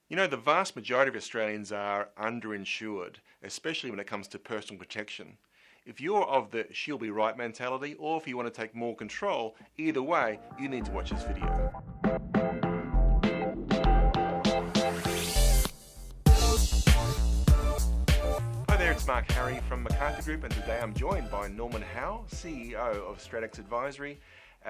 You know, the vast majority of Australians are underinsured, especially when it comes to personal protection. If you're of the she'll be right mentality, or if you want to take more control, either way, you need to watch this video. Hi there, it's Mark Harry from McCarthy Group, and today I'm joined by Norman Howe, CEO of Stratex Advisory.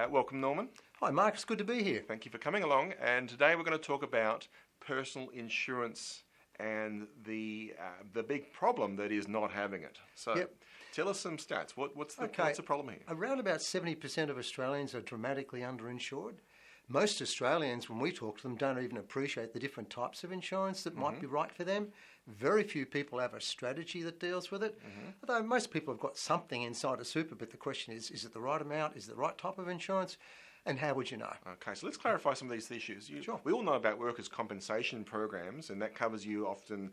Welcome, Norman. Hi, Mark. It's good to be here. Thank you for coming along. And today we're going to talk about personal insurance and the big problem that is not having it. So tell us some stats. What's the problem here? Around about 70% of Australians are dramatically underinsured. Most Australians, when we talk to them, don't even appreciate the different types of insurance that might be right for them. Very few people have a strategy that deals with it. Although most people have got something inside a super, but the question is it the right amount? Is it the right type of insurance? And how would you know? Okay, so let's clarify some of these issues. Sure. We all know about workers' compensation programs, and that covers you often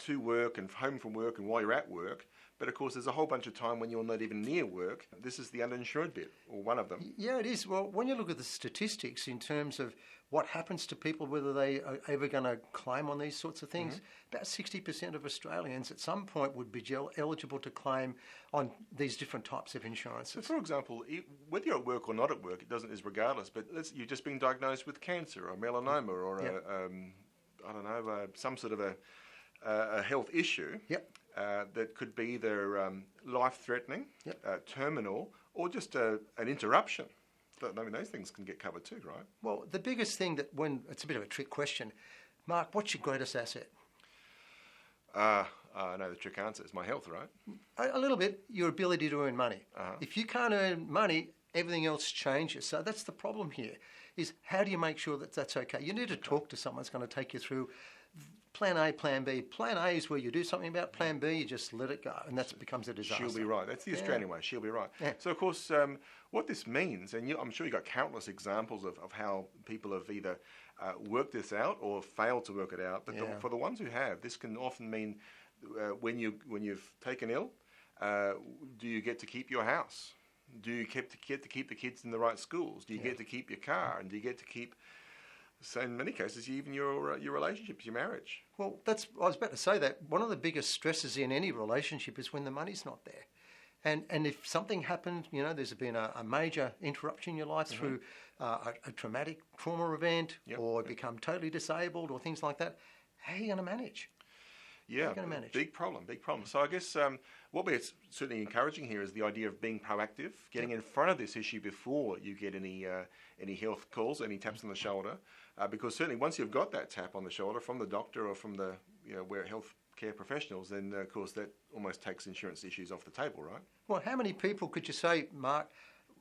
to work and home from work and while you're at work. But of course, there's a whole bunch of time when you're not even near work. This is the uninsured bit, or one of them. Yeah, it is. Well, when you look at the statistics in terms of what happens to people, whether they are ever going to claim on these sorts of things, about 60% of Australians at some point would be eligible to claim on these different types of insurances. So, for example, whether you're at work or not at work, is regardless. But you've just been diagnosed with cancer or melanoma or some sort of a health issue. That could be either life-threatening, terminal, or just an interruption. I mean, those things can get covered too, right? Well, the biggest thing it's a bit of a trick question. Mark, what's your greatest asset? I know the trick answer is my health, right? A little bit, your ability to earn money. If you can't earn money, everything else changes. So that's the problem here, is how do you make sure that that's okay? You need to talk to someone that's going to take you through Plan A, Plan B. Plan A is where you do something about. Plan B, you just let it go, and that becomes a disaster. She'll be right. That's the Australian way. She'll be right. Yeah. So, of course, what this means, and I'm sure you've got countless examples of how people have either worked this out or failed to work it out. But for the ones who have, this can often mean when you've taken ill, do you get to keep your house? Do you get to keep the kids in the right schools? Do you get to keep your car? And do you get to keep... So in many cases, even your relationships, your marriage. Well, I was about to say that one of the biggest stresses in any relationship is when the money's not there. And if something happened, there's been a major interruption in your life through a traumatic trauma event or become totally disabled or things like that, how are you going to manage? Yeah, big problem. So I guess what we're certainly encouraging here is the idea of being proactive, getting in front of this issue before you get any health calls, any taps on the shoulder, because certainly once you've got that tap on the shoulder from the doctor or from the where health care professionals, then of course that almost takes insurance issues off the table, right? Well, how many people could you say, Mark,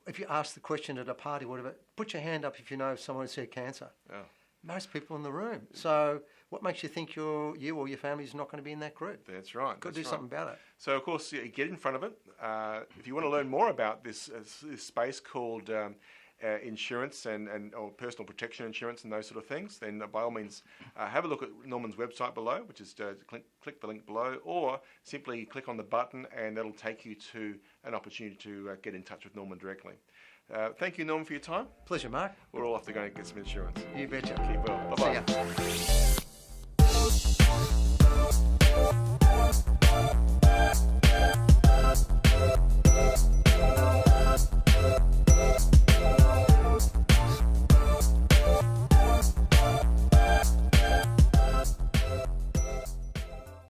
if you ask the question at a party, whatever, put your hand up if you know someone who's had cancer? Yeah. Most people in the room. So what makes you think you or your family is not going to be in that group? That's right. Got to do something about it. So, of course, get in front of it. If you want to learn more about this space called insurance or personal protection insurance and those sort of things, then by all means have a look at Norman's website below, which is click the link below, or simply click on the button and that'll take you to an opportunity to get in touch with Norman directly. Thank you, Norman, for your time. Pleasure, Mark. We're all off to go and get some insurance. You betcha. Keep well. Bye-bye. See ya.